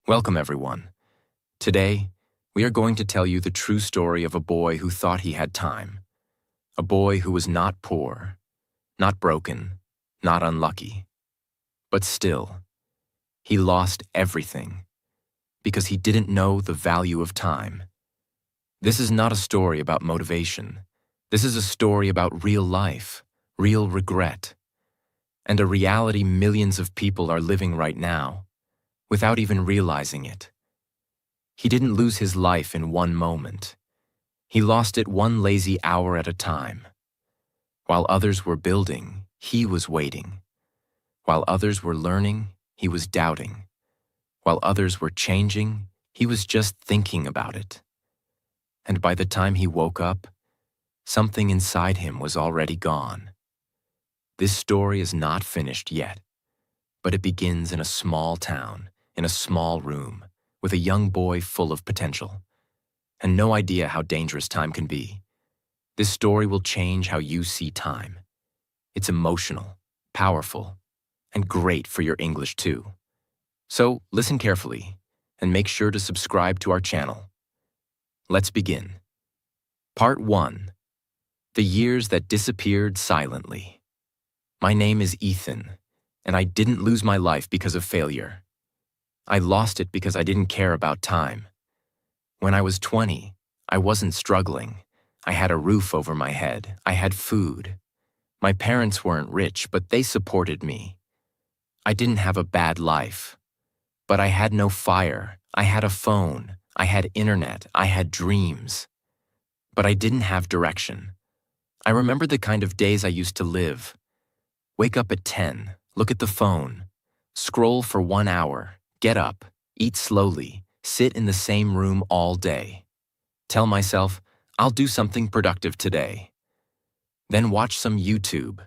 Welcome, everyone. Today, we are going to tell you the true story of a boy who thought he had time. A boy who was not poor, not broken, not unlucky. But still, he lost everything because he didn't know the value of time. This is not a story about motivation. This is a story about real life, real regret, and a reality millions of people are living right now without even realizing it. He didn't lose his life in one moment. He lost it one lazy hour at a time. While others were building, he was waiting. While others were learning, he was doubting. While others were changing, he was just thinking about it. And by the time he woke up, something inside him was already gone. This story is not finished yet, but it begins in a small town, in a small room, with a young boy full of potential, and no idea how dangerous time can be. This story will change how you see time. It's emotional, powerful, and great for your English too. So listen carefully, and make sure to subscribe to our channel. Let's begin. Part 1. The Years That Disappeared Silently. My name is Ethan, and I didn't lose my life because of failure. I lost it because I didn't care about time. When I was 20, I wasn't struggling. I had a roof over my head. I had food. My parents weren't rich, but they supported me. I didn't have a bad life. But I had no fire. I had a phone. I had internet. I had dreams. But I didn't have direction. I remember the kind of days I used to live. Wake up at 10, look at the phone, scroll for 1 hour, get up, eat slowly, sit in the same room all day. Tell myself, I'll do something productive today. Then watch some YouTube,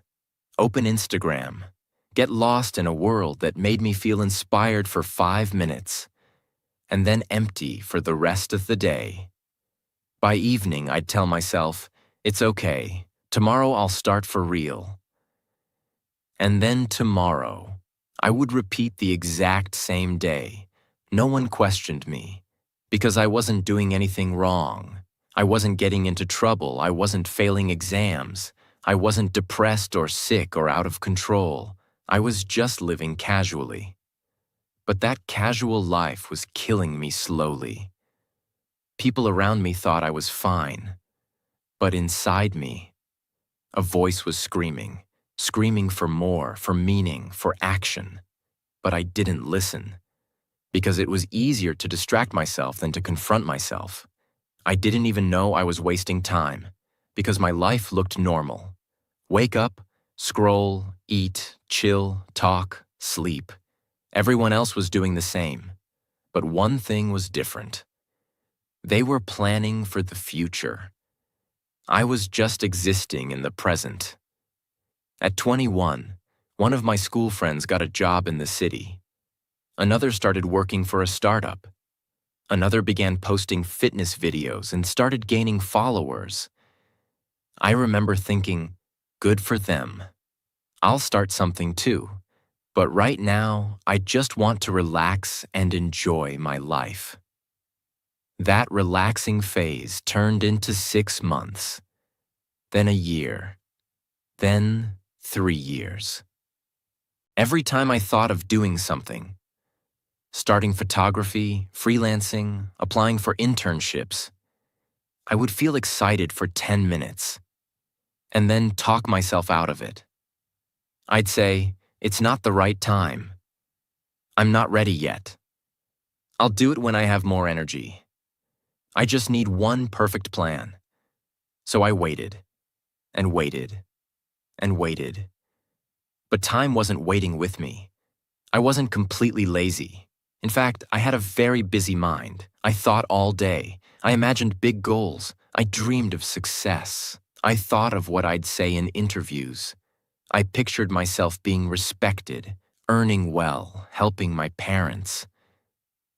open Instagram, get lost in a world that made me feel inspired for 5 minutes, and then empty for the rest of the day. By evening, I'd tell myself, it's okay, tomorrow I'll start for real. And then tomorrow, I would repeat the exact same day. No one questioned me, because I wasn't doing anything wrong. I wasn't getting into trouble. I wasn't failing exams. I wasn't depressed or sick or out of control. I was just living casually. But that casual life was killing me slowly. People around me thought I was fine. But inside me, a voice was screaming for more, for meaning, for action. But I didn't listen, because it was easier to distract myself than to confront myself. I didn't even know I was wasting time, because my life looked normal. Wake up, scroll, eat, chill, talk, sleep. Everyone else was doing the same. But one thing was different. They were planning for the future. I was just existing in the present. At 21, one of my school friends got a job in the city. Another started working for a startup. Another began posting fitness videos and started gaining followers. I remember thinking, good for them. I'll start something too. But right now, I just want to relax and enjoy my life. That relaxing phase turned into 6 months, then a year, then 3 years. Every time I thought of doing something, starting photography, freelancing, applying for internships, I would feel excited for 10 minutes and then talk myself out of it. I'd say, it's not the right time. I'm not ready yet. I'll do it when I have more energy. I just need one perfect plan. So I waited and waited and waited. But time wasn't waiting with me. I wasn't completely lazy. In fact, I had a very busy mind. I thought all day. I imagined big goals. I dreamed of success. I thought of what I'd say in interviews. I pictured myself being respected, earning well, helping my parents.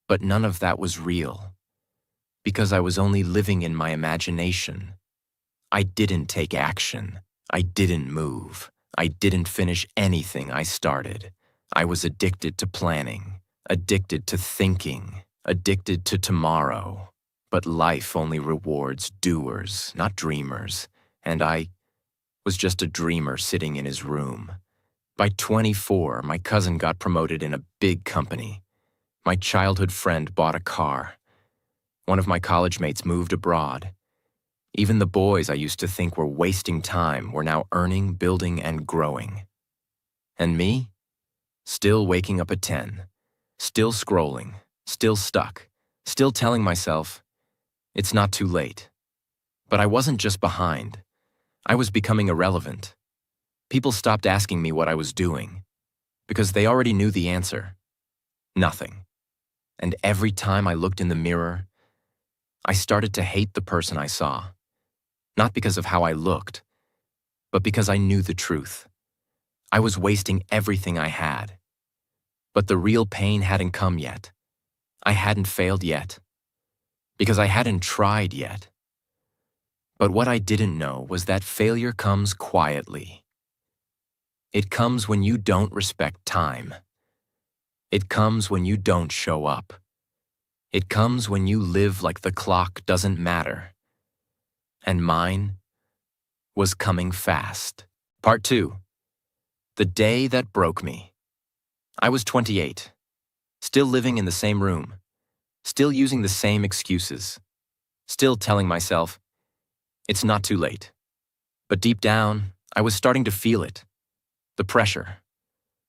But none of that was real, because I was only living in my imagination. I didn't take action. I didn't move. I didn't finish anything I started. I was addicted to planning, addicted to thinking, addicted to tomorrow. But life only rewards doers, not dreamers, and I was just a dreamer sitting in his room. By 24, my cousin got promoted in a big company. My childhood friend bought a car. One of my college mates moved abroad. Even the boys I used to think were wasting time were now earning, building, and growing. And me? Still waking up at 10, still scrolling, still stuck, still telling myself, it's not too late. But I wasn't just behind. I was becoming irrelevant. People stopped asking me what I was doing, because they already knew the answer. Nothing. And every time I looked in the mirror, I started to hate the person I saw. Not because of how I looked, but because I knew the truth. I was wasting everything I had. But the real pain hadn't come yet. I hadn't failed yet. Because I hadn't tried yet. But what I didn't know was that failure comes quietly. It comes when you don't respect time. It comes when you don't show up. It comes when you live like the clock doesn't matter. And mine was coming fast. Part 2. The day that broke me. I was 28, still living in the same room, still using the same excuses, still telling myself, it's not too late. But deep down, I was starting to feel it. The pressure,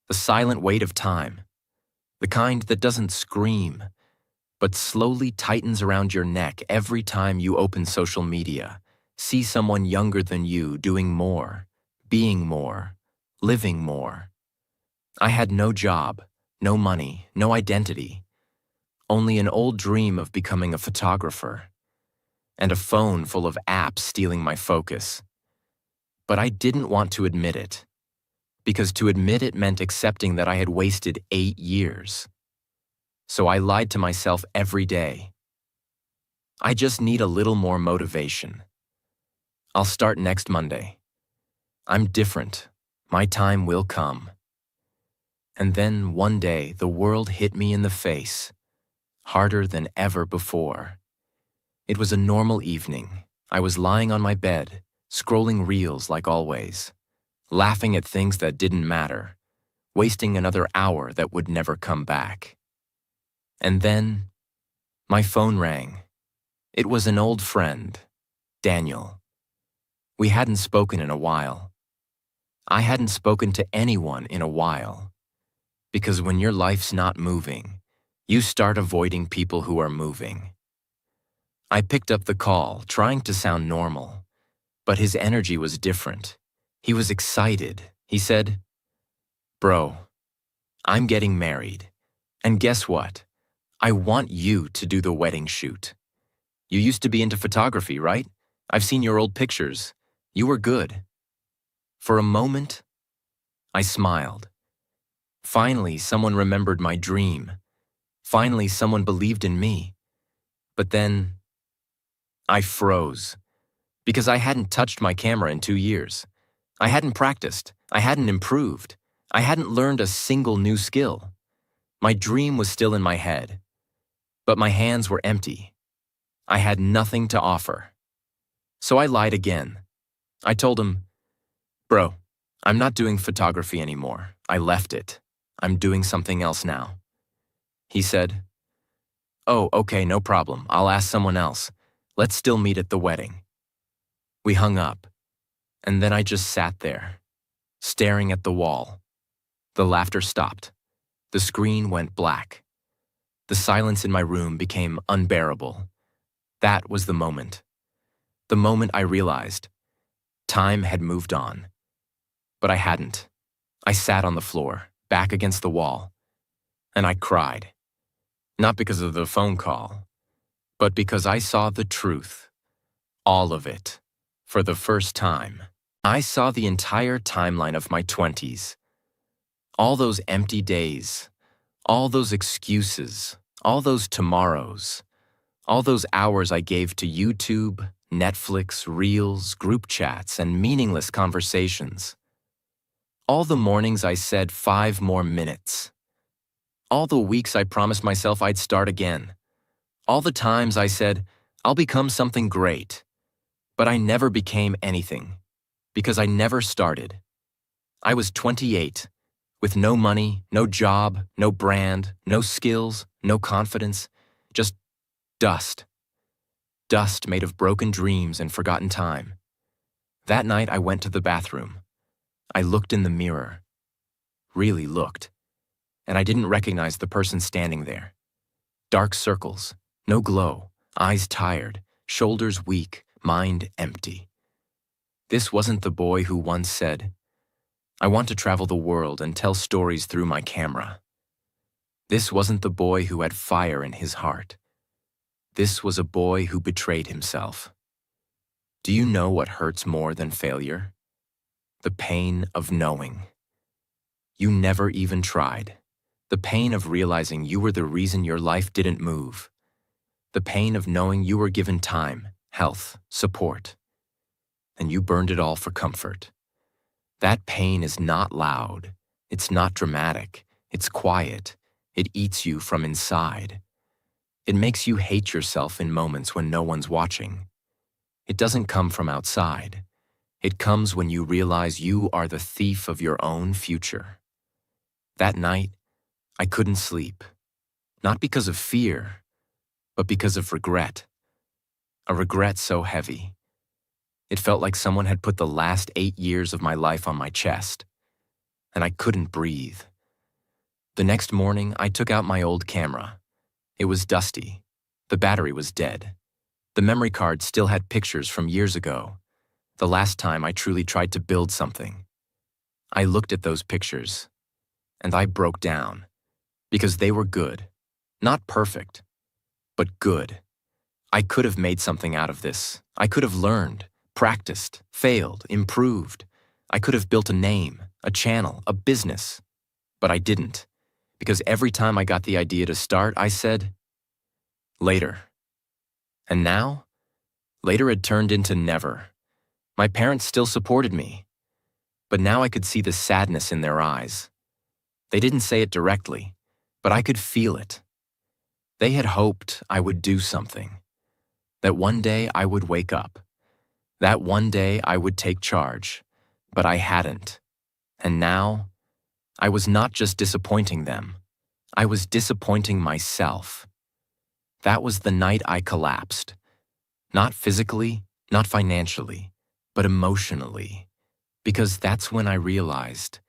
the silent weight of time, the kind that doesn't scream, but slowly tightens around your neck every time you open social media, see someone younger than you doing more, being more, living more. I had no job, no money, no identity, only an old dream of becoming a photographer, and a phone full of apps stealing my focus. But I didn't want to admit it, because to admit it meant accepting that I had wasted 8 years. So I lied to myself every day. I just need a little more motivation. I'll start next Monday. I'm different. My time will come. And then one day the world hit me in the face, harder than ever before. It was a normal evening. I was lying on my bed, scrolling reels like always, laughing at things that didn't matter, wasting another hour that would never come back. And then my phone rang. It was an old friend, Daniel. We hadn't spoken in a while. I hadn't spoken to anyone in a while. Because when your life's not moving, you start avoiding people who are moving. I picked up the call, trying to sound normal, but his energy was different. He was excited. He said, "Bro, I'm getting married. And guess what? I want you to do the wedding shoot. You used to be into photography, right? I've seen your old pictures. You were good." For a moment, I smiled. Finally, someone remembered my dream. Finally, someone believed in me. But then, I froze. Because I hadn't touched my camera in 2 years. I hadn't practiced. I hadn't improved. I hadn't learned a single new skill. My dream was still in my head. But my hands were empty. I had nothing to offer. So I lied again. I told him, "Bro, I'm not doing photography anymore. I left it. I'm doing something else now." He said, "Oh, okay, no problem. I'll ask someone else. Let's still meet at the wedding." We hung up, and then I just sat there, staring at the wall. The laughter stopped. The screen went black. The silence in my room became unbearable. That was the moment. The moment I realized time had moved on. But I hadn't. I sat on the floor, back against the wall, and I cried. Not because of the phone call, but because I saw the truth. All of it. For the first time. I saw the entire timeline of my 20s. All those empty days. All those excuses. All those tomorrows. All those hours I gave to YouTube, Netflix, Reels, group chats, and meaningless conversations. All the mornings I said 5 more minutes. All the weeks I promised myself I'd start again. All the times I said, I'll become something great. But I never became anything, because I never started. I was 28, with no money, no job, no brand, no skills, no confidence, just dust. Dust made of broken dreams and forgotten time. That night I went to the bathroom. I looked in the mirror. Really looked. And I didn't recognize the person standing there. Dark circles, no glow, eyes tired, shoulders weak, mind empty. This wasn't the boy who once said, I want to travel the world and tell stories through my camera. This wasn't the boy who had fire in his heart. This was a boy who betrayed himself. Do you know what hurts more than failure? The pain of knowing. You never even tried. The pain of realizing you were the reason your life didn't move. The pain of knowing you were given time, health, support, and you burned it all for comfort. That pain is not loud. It's not dramatic. It's quiet. It eats you from inside. It makes you hate yourself in moments when no one's watching. It doesn't come from outside. It comes when you realize you are the thief of your own future. That night, I couldn't sleep. Not because of fear, but because of regret. A regret so heavy. It felt like someone had put the last 8 years of my life on my chest, and I couldn't breathe. The next morning, I took out my old camera. It was dusty. The battery was dead. The memory card still had pictures from years ago, the last time I truly tried to build something. I looked at those pictures, and I broke down, because they were good. Not perfect, but good. I could have made something out of this. I could have learned, practiced, failed, improved. I could have built a name, a channel, a business. But I didn't, because every time I got the idea to start, I said, later. And now, later had turned into never. My parents still supported me, but now I could see the sadness in their eyes. They didn't say it directly, but I could feel it. They had hoped I would do something, that one day I would wake up, that one day I would take charge, but I hadn't. And now, I was not just disappointing them, I was disappointing myself. That was the night I collapsed. Not physically, not financially, but emotionally, because that's when I realized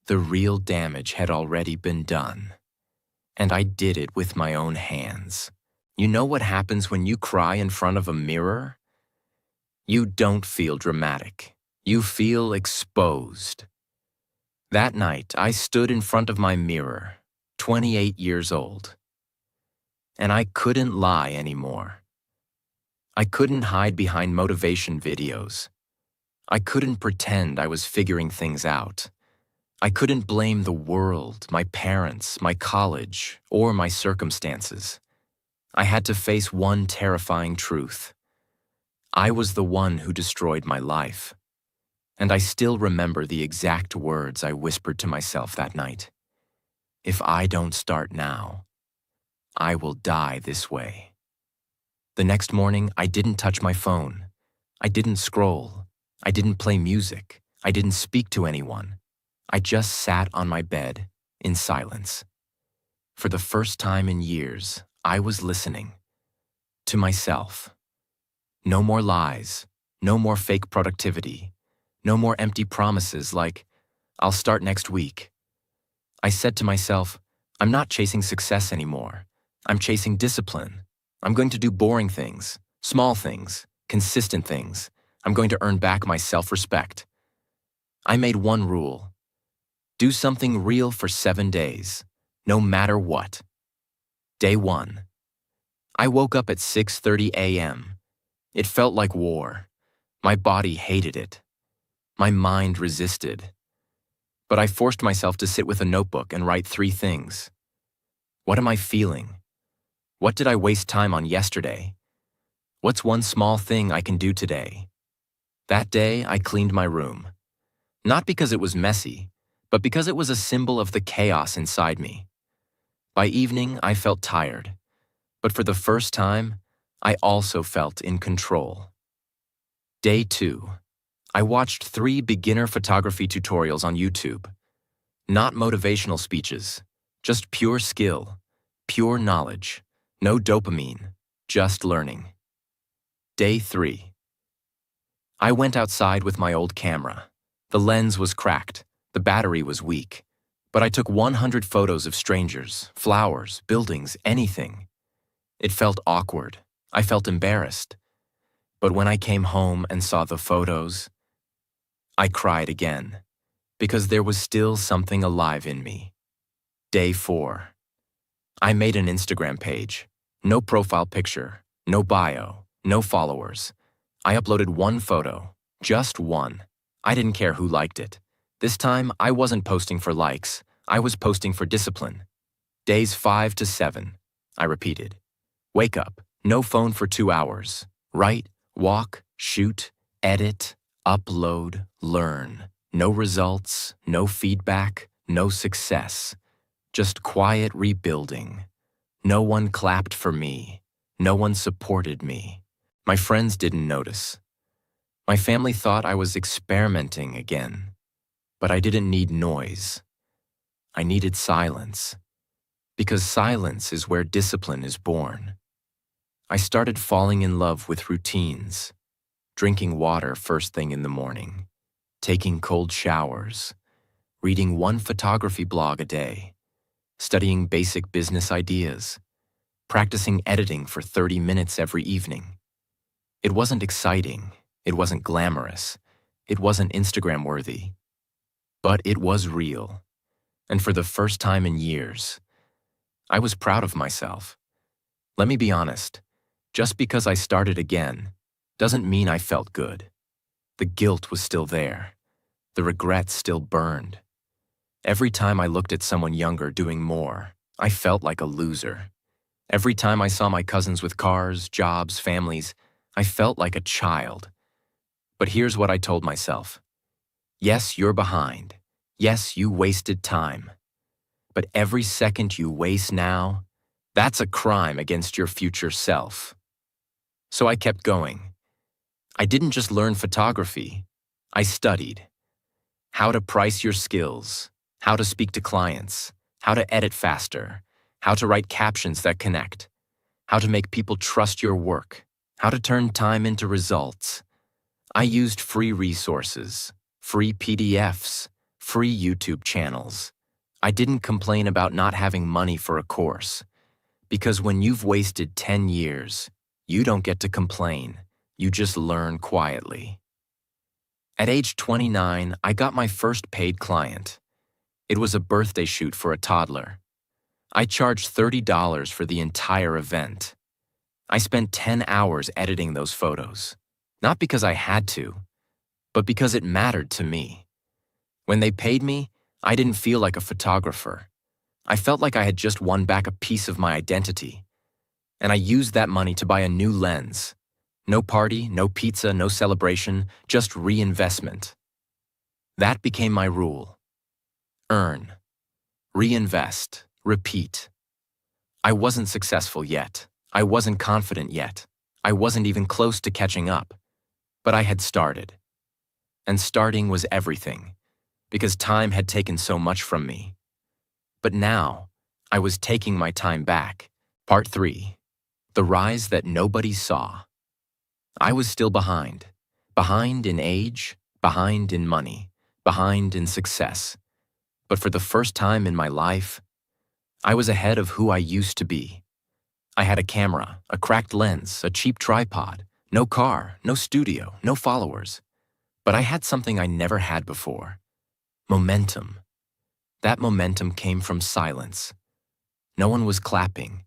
the real damage had already been done. And I did it with my own hands. You know what happens when you cry in front of a mirror? You don't feel dramatic. You feel exposed. That night, I stood in front of my mirror, 28 years old. And I couldn't lie anymore. I couldn't hide behind motivation videos. I couldn't pretend I was figuring things out. I couldn't blame the world, my parents, my college, or my circumstances. I had to face one terrifying truth. I was the one who destroyed my life. And I still remember the exact words I whispered to myself that night. If I don't start now, I will die this way. The next morning, I didn't touch my phone. I didn't scroll. I didn't play music. I didn't speak to anyone. I just sat on my bed in silence. For the first time in years, I was listening to myself. No more lies, no more fake productivity, no more empty promises like, I'll start next week. I said to myself, I'm not chasing success anymore. I'm chasing discipline. I'm going to do boring things, small things, consistent things. I'm going to earn back my self-respect. I made one rule. Do something real for 7 days, no matter what. Day 1. I woke up at 6:30 a.m. It felt like war. My body hated it. My mind resisted. But I forced myself to sit with a notebook and write 3 things. What am I feeling? What did I waste time on yesterday? What's one small thing I can do today? That day, I cleaned my room. Not because it was messy, but because it was a symbol of the chaos inside me. By evening, I felt tired. But for the first time, I also felt in control. Day 2. I watched 3 beginner photography tutorials on YouTube. Not motivational speeches, just pure skill, pure knowledge, no dopamine, just learning. Day 3. I went outside with my old camera. The lens was cracked, the battery was weak, but I took 100 photos of strangers, flowers, buildings, anything. It felt awkward. I felt embarrassed. But when I came home and saw the photos, I cried again, because there was still something alive in me. Day 4. I made an Instagram page. No profile picture, no bio, no followers. I uploaded 1 photo, just 1. I didn't care who liked it. This time, I wasn't posting for likes. I was posting for discipline. Days 5 to 7. I repeated. Wake up, no phone for 2 hours. Write, walk, shoot, edit, upload, learn. No results, no feedback, no success. Just quiet rebuilding. No one clapped for me. No one supported me. My friends didn't notice. My family thought I was experimenting again. But I didn't need noise. I needed silence. Because silence is where discipline is born. I started falling in love with routines. Drinking water first thing in the morning. Taking cold showers. Reading 1 photography blog a day. Studying basic business ideas. Practicing editing for 30 minutes every evening. It wasn't exciting. It wasn't glamorous. It wasn't Instagram-worthy. But it was real. And for the first time in years, I was proud of myself. Let me be honest. Just because I started again doesn't mean I felt good. The guilt was still there. The regret still burned. Every time I looked at someone younger doing more, I felt like a loser. Every time I saw my cousins with cars, jobs, families, I felt like a child. But here's what I told myself. Yes, you're behind. Yes, you wasted time. But every second you waste now, that's a crime against your future self. So I kept going. I didn't just learn photography. I studied. How to price your skills, how to speak to clients, how to edit faster, how to write captions that connect, how to make people trust your work, how to turn time into results. I used free resources, free PDFs, free YouTube channels. I didn't complain about not having money for a course. Because when you've wasted 10 years, you don't get to complain. You just learn quietly. At age 29, I got my first paid client. It was a birthday shoot for a toddler. I charged $30 for the entire event. I spent 10 hours editing those photos. Not because I had to, but because it mattered to me. When they paid me, I didn't feel like a photographer. I felt like I had just won back a piece of my identity. And I used that money to buy a new lens. No party, no pizza, no celebration, just reinvestment. That became my rule. Earn, reinvest, repeat. I wasn't successful yet. I wasn't confident yet. I wasn't even close to catching up. But I had started. And starting was everything, because time had taken so much from me. But now, I was taking my time back. Part 3. The rise that nobody saw. I was still behind. Behind in age, behind in money, behind in success. But for the first time in my life, I was ahead of who I used to be. I had a camera, a cracked lens, a cheap tripod, no car, no studio, no followers. But I had something I never had before. Momentum. That momentum came from silence. No one was clapping.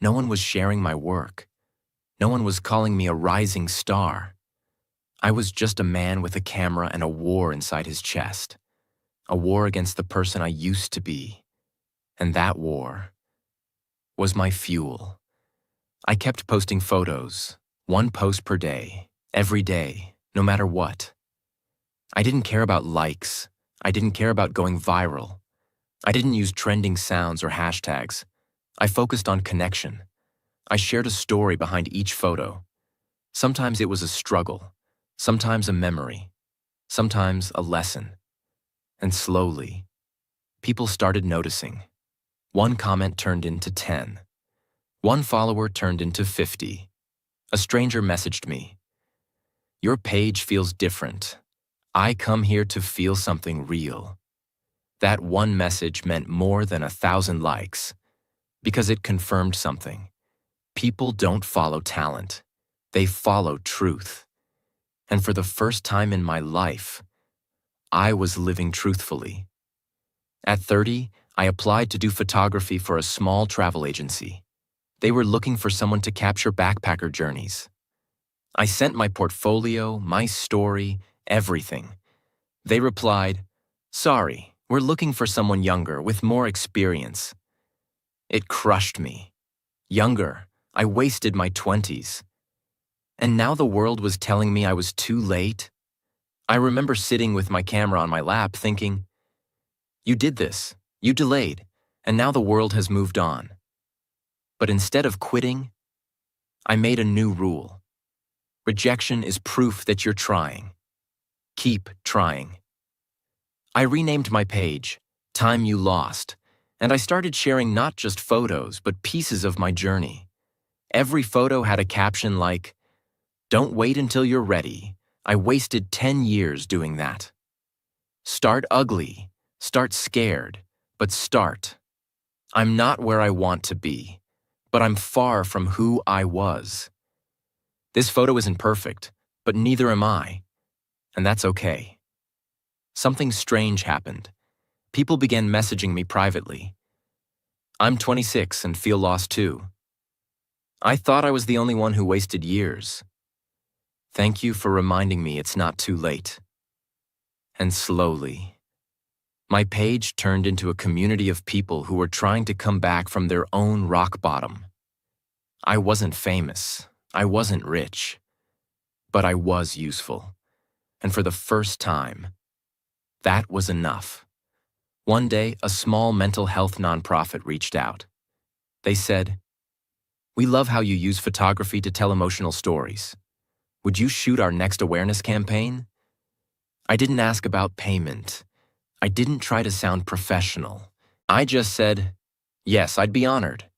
No one was sharing my work. No one was calling me a rising star. I was just a man with a camera and a war inside his chest. A war against the person I used to be. And that war was my fuel. I kept posting photos, 1 post per day, every day, no matter what. I didn't care about likes. I didn't care about going viral. I didn't use trending sounds or hashtags. I focused on connection. I shared a story behind each photo. Sometimes it was a struggle, sometimes a memory, sometimes a lesson. And slowly, people started noticing. One comment turned into 10. One follower turned into 50. A stranger messaged me, "Your page feels different. I come here to feel something real." That one message meant more than 1,000 likes, because it confirmed something. People don't follow talent. They follow truth. And for the first time in my life, I was living truthfully. At 30, I applied to do photography for a small travel agency. They were looking for someone to capture backpacker journeys. I sent my portfolio, my story, everything. They replied, "Sorry, we're looking for someone younger with more experience." It crushed me. Younger, I wasted my 20s. And now the world was telling me I was too late. I remember sitting with my camera on my lap thinking, "You did this, you delayed, and now the world has moved on." But instead of quitting, I made a new rule. Rejection is proof that you're trying. Keep trying. I renamed my page, Time You Lost, and I started sharing not just photos, but pieces of my journey. Every photo had a caption like, "Don't wait until you're ready. I wasted 10 years doing that." Start ugly, start scared, but start. I'm not where I want to be, but I'm far from who I was. This photo isn't perfect, but neither am I, and that's okay. Something strange happened. People began messaging me privately. "I'm 26 and feel lost too. I thought I was the only one who wasted years. Thank you for reminding me it's not too late." And slowly, my page turned into a community of people who were trying to come back from their own rock bottom. I wasn't famous, I wasn't rich, but I was useful. And for the first time, that was enough. One day, a small mental health nonprofit reached out. They said, "We love how you use photography to tell emotional stories. Would you shoot our next awareness campaign?" I didn't ask about payment. I didn't try to sound professional. I just said, yes, I'd be honored.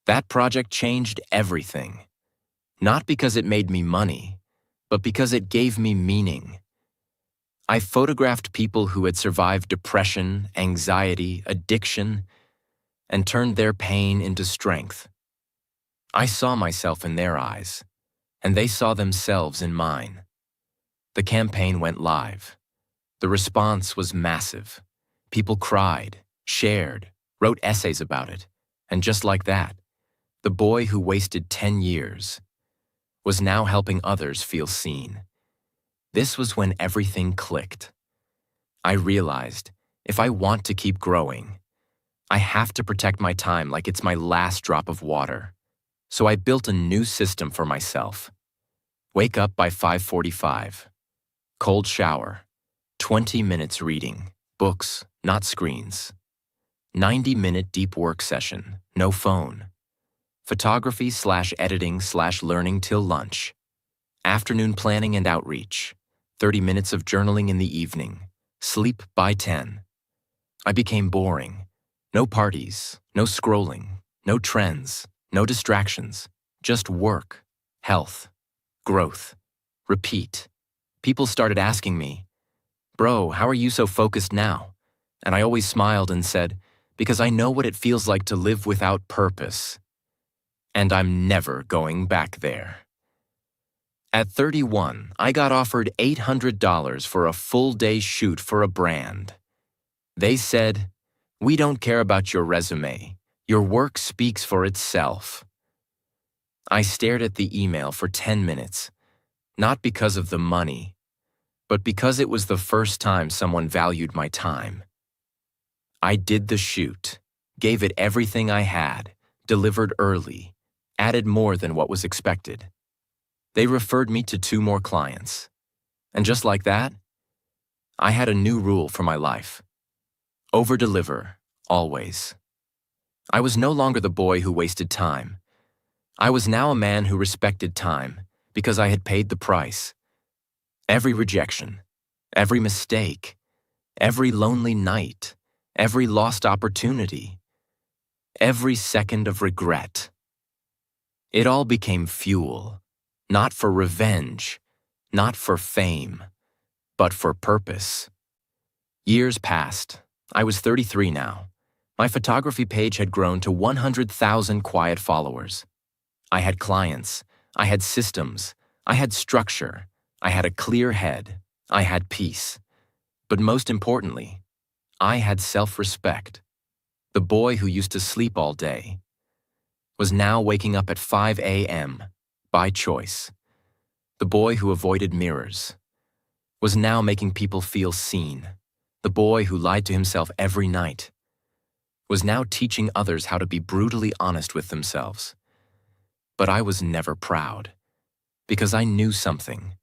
That project changed everything. Not because it made me money, but because it gave me meaning. I photographed people who had survived depression, anxiety, addiction, and turned their pain into strength. I saw myself in their eyes, and they saw themselves in mine. The campaign went live. The response was massive. People cried, shared, wrote essays about it, and just like that, the boy who wasted 10 years was now helping others feel seen. This was when everything clicked. I realized, if I want to keep growing, I have to protect my time like it's my last drop of water. So I built a new system for myself. Wake up by 5:45. Cold shower. 20 minutes reading. Books, not screens. 90-minute deep work session. No phone. Photography/editing/learning till lunch. Afternoon planning and outreach. 30 minutes of journaling in the evening. Sleep by 10. I became boring. No parties, no scrolling, no trends, no distractions. Just work, health, growth. Repeat. People started asking me, "Bro, how are you so focused now?" And I always smiled and said, "Because I know what it feels like to live without purpose. And I'm never going back there." At 31, I got offered $800 for a full-day shoot for a brand. They said, "We don't care about your resume. Your work speaks for itself." I stared at the email for 10 minutes, not because of the money, but because it was the first time someone valued my time. I did the shoot, gave it everything I had, delivered early, added more than what was expected. They referred me to 2 more clients. And just like that, I had a new rule for my life. Over-deliver, always. I was no longer the boy who wasted time. I was now a man who respected time because I had paid the price. Every rejection, every mistake, every lonely night, every lost opportunity, every second of regret. It all became fuel, not for revenge, not for fame, but for purpose. Years passed. I was 33 now. My photography page had grown to 100,000 quiet followers. I had clients, I had systems, I had structure, I had a clear head, I had peace. But most importantly, I had self-respect. The boy who used to sleep all day was now waking up at 5 a.m. by choice. The boy who avoided mirrors was now making people feel seen. The boy who lied to himself every night was now teaching others how to be brutally honest with themselves. But I was never proud, because I knew something.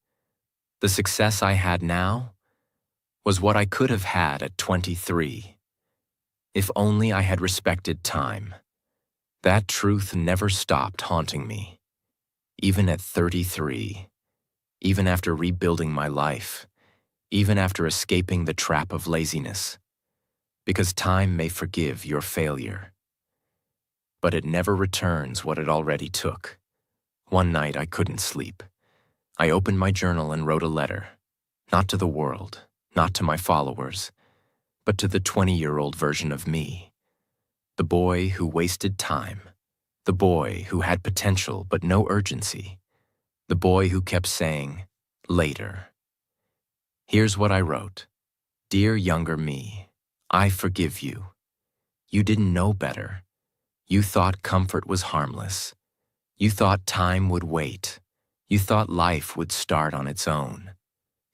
The success I had now was what I could have had at 23. If only I had respected time. That truth never stopped haunting me. Even at 33, even after rebuilding my life, even after escaping the trap of laziness. Because time may forgive your failure, but it never returns what it already took. One night I couldn't sleep. I opened my journal and wrote a letter, not to the world, not to my followers, but to the 20-year-old version of me. The boy who wasted time. The boy who had potential but no urgency. The boy who kept saying, later. Here's what I wrote. Dear younger me, I forgive you. You didn't know better. You thought comfort was harmless. You thought time would wait. You thought life would start on its own.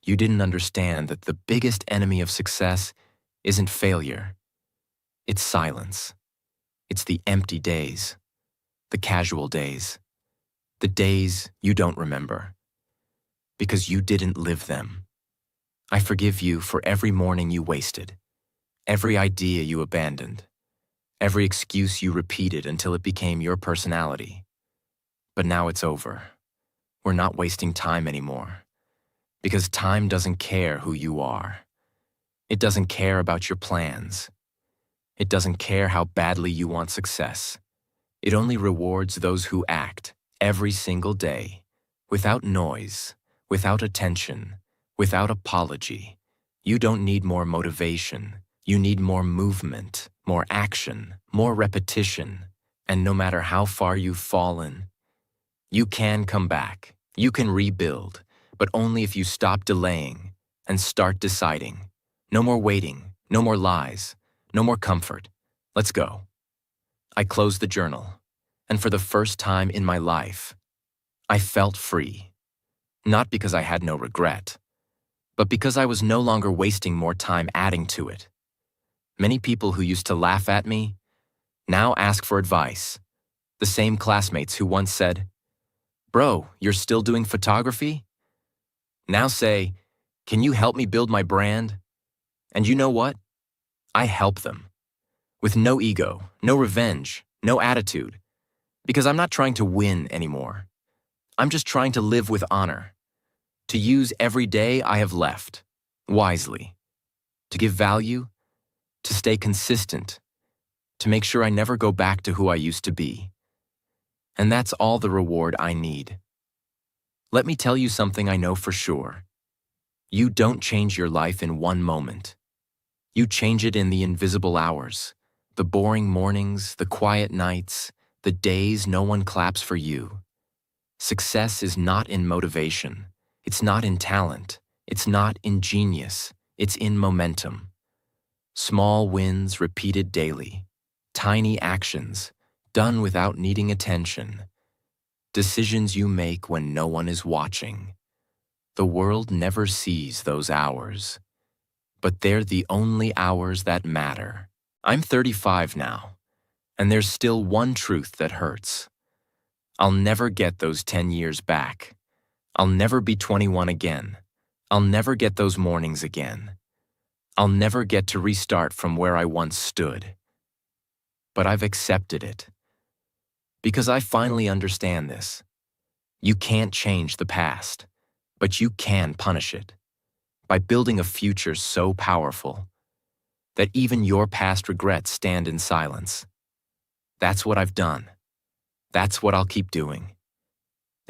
You didn't understand that the biggest enemy of success isn't failure. It's silence. It's the empty days, the casual days, the days you don't remember, because you didn't live them. I forgive you for every morning you wasted, every idea you abandoned, every excuse you repeated until it became your personality. But now it's over. We're not wasting time anymore, because time doesn't care who you are. It doesn't care about your plans. It doesn't care how badly you want success. It only rewards those who act every single day, without noise, without attention, without apology. You don't need more motivation. You need more movement, more action, more repetition. And no matter how far you've fallen, you can come back. You can rebuild, but only if you stop delaying and start deciding. No more waiting, no more lies, no more comfort. Let's go. I closed the journal, and for the first time in my life, I felt free. Not because I had no regret, but because I was no longer wasting more time adding to it. Many people who used to laugh at me now ask for advice. The same classmates who once said, "Bro, you're still doing photography?" now say, "Can you help me build my brand?" And you know what? I help them. With no ego, no revenge, no attitude. Because I'm not trying to win anymore. I'm just trying to live with honor. To use every day I have left, wisely. To give value, to stay consistent, to make sure I never go back to who I used to be. And that's all the reward I need. Let me tell you something I know for sure. You don't change your life in one moment. You change it in the invisible hours, the boring mornings, the quiet nights, the days no one claps for you. Success is not in motivation. It's not in talent. It's not in genius. It's in momentum. Small wins repeated daily. Tiny actions, done without needing attention. Decisions you make when no one is watching. The world never sees those hours. But they're the only hours that matter. I'm 35 now, and there's still one truth that hurts. I'll never get those 10 years back. I'll never be 21 again. I'll never get those mornings again. I'll never get to restart from where I once stood. but I've accepted it. Because I finally understand this. You can't change the past, but you can punish it by building a future so powerful that even your past regrets stand in silence. That's what I've done. That's what I'll keep doing.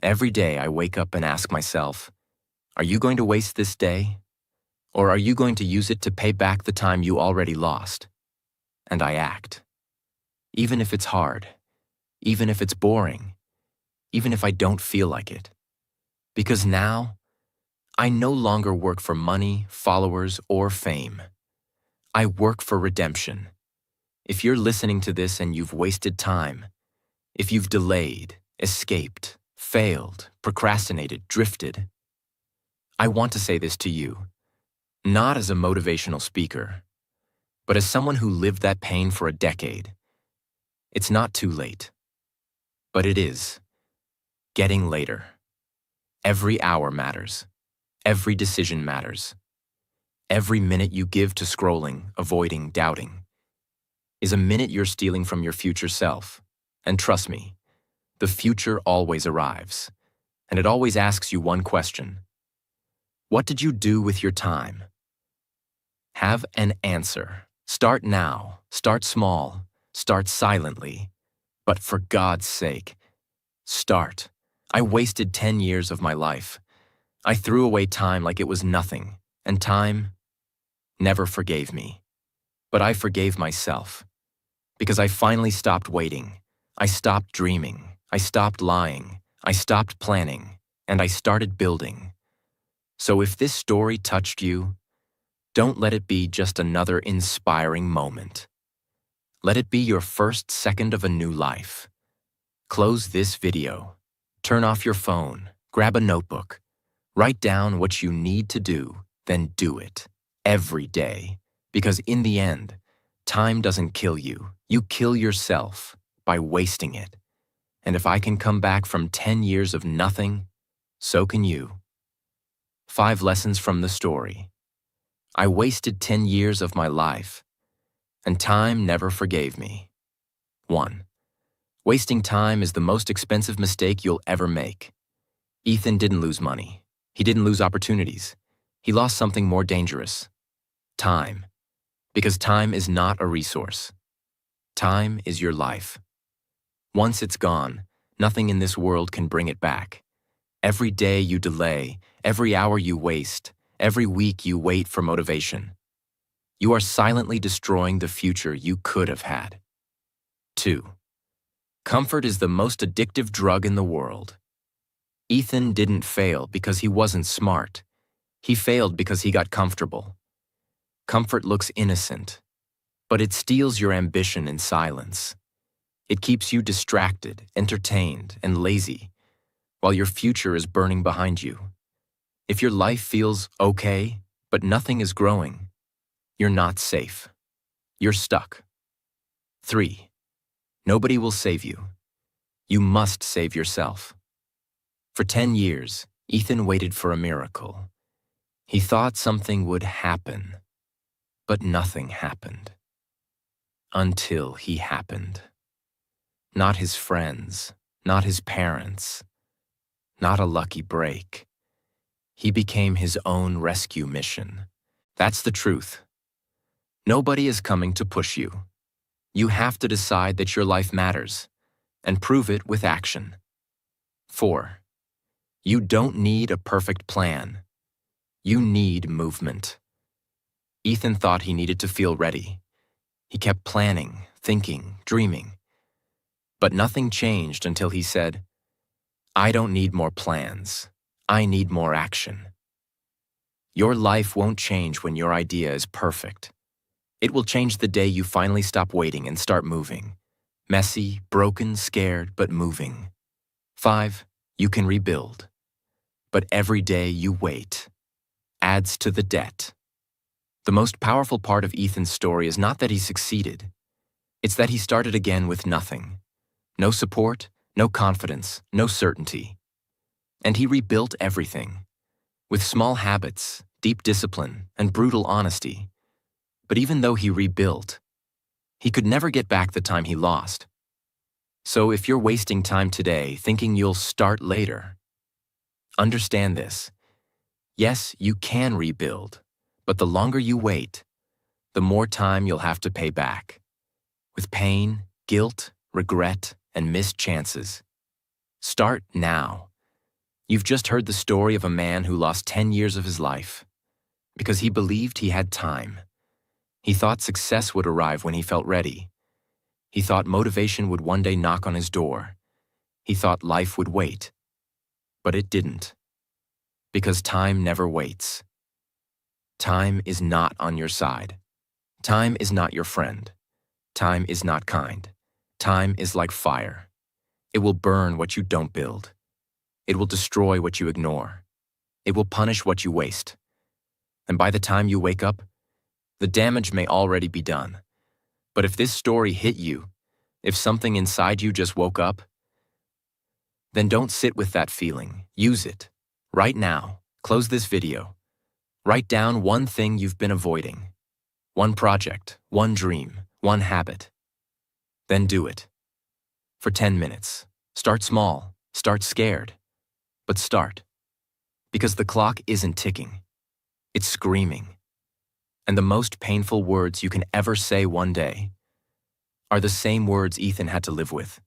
Every day I wake up and ask myself, are you going to waste this day? Or are you going to use it to pay back the time you already lost? And I act. Even if it's hard, even if it's boring, even if I don't feel like it. Because now, I no longer work for money, followers, or fame. I work for redemption. If you're listening to this and you've wasted time, if you've delayed, escaped, failed, procrastinated, drifted, I want to say this to you, not as a motivational speaker, but as someone who lived that pain for a decade. It's not too late. But it is. Getting later. Every hour matters. Every decision matters. Every minute you give to scrolling, avoiding, doubting, is a minute you're stealing from your future self. And trust me, the future always arrives. And it always asks you one question. What did you do with your time? Have an answer. Start now. Start small. Start silently. But for God's sake, start. I wasted 10 years of my life. I threw away time like it was nothing, and time never forgave me. But I forgave myself. Because I finally stopped waiting. I stopped dreaming. I stopped lying. I stopped planning. And I started building. So if this story touched you, don't let it be just another inspiring moment. Let it be your first second of a new life. Close this video. Turn off your phone. Grab a notebook. Write down what you need to do, then do it. Every day. Because in the end, time doesn't kill you. You kill yourself by wasting it. And if I can come back from 10 years of nothing, so can you. 5 lessons from the story. I wasted 10 years of my life, and time never forgave me. 1. Wasting time is the most expensive mistake you'll ever make. Ethan didn't lose money. He didn't lose opportunities. He lost something more dangerous. Time. Because time is not a resource. Time is your life. Once it's gone, nothing in this world can bring it back. Every day you delay, every hour you waste, every week you wait for motivation. You are silently destroying the future you could have had. 2. Comfort is the most addictive drug in the world. Ethan didn't fail because he wasn't smart. He failed because he got comfortable. Comfort looks innocent, but it steals your ambition in silence. It keeps you distracted, entertained, and lazy, while your future is burning behind you. If your life feels okay, but nothing is growing, you're not safe. You're stuck. 3. Nobody will save you. You must save yourself. For 10 years, Ethan waited for a miracle. He thought something would happen, but nothing happened. Until he happened. Not his friends, not his parents, not a lucky break. He became his own rescue mission. That's the truth. Nobody is coming to push you. You have to decide that your life matters, and prove it with action. 4. You don't need a perfect plan. You need movement. Ethan thought he needed to feel ready. He kept planning, thinking, dreaming. But nothing changed until he said, I don't need more plans. I need more action. Your life won't change when your idea is perfect. It will change the day you finally stop waiting and start moving. Messy, broken, scared, but moving. 5. You can rebuild. But every day you wait adds to the debt. The most powerful part of Ethan's story is not that he succeeded. It's that he started again with nothing. No support, no confidence, no certainty. And he rebuilt everything. With small habits, deep discipline, and brutal honesty. But even though he rebuilt, He could never get back the time he lost. So if you're wasting time today thinking you'll start later, understand this. Yes, you can rebuild, but the longer you wait, the more time you'll have to pay back. With pain, guilt, regret, and missed chances. Start now. You've just heard the story of a man who lost 10 years of his life because he believed he had time. He thought success would arrive when he felt ready. He thought motivation would one day knock on his door. He thought life would wait. But it didn't. Because time never waits. Time is not on your side. Time is not your friend. Time is not kind. Time is like fire. It will burn what you don't build. It will destroy what you ignore. It will punish what you waste. And by the time you wake up, the damage may already be done. But if this story hit you, if something inside you just woke up, then don't sit with that feeling. Use it. Right now, close this video. Write down one thing you've been avoiding. One project, one dream, one habit. Then do it. For 10 minutes. Start small. Start scared. But start. Because the clock isn't ticking. It's screaming. And the most painful words you can ever say one day are the same words Ethan had to live with.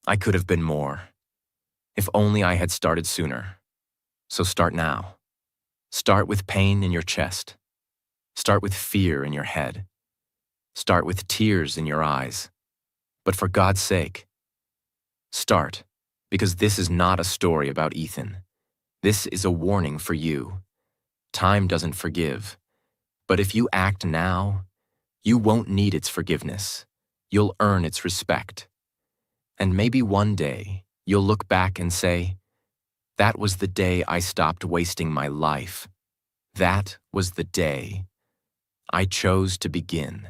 I could have been more. If only I had started sooner. So start now. Start with pain in your chest. Start with fear in your head. Start with tears in your eyes. But for God's sake, start, because this is not a story about Ethan. This is a warning for you. Time doesn't forgive. But if you act now, you won't need its forgiveness. You'll earn its respect. And maybe one day, you'll look back and say, that was the day I stopped wasting my life. That was the day I chose to begin.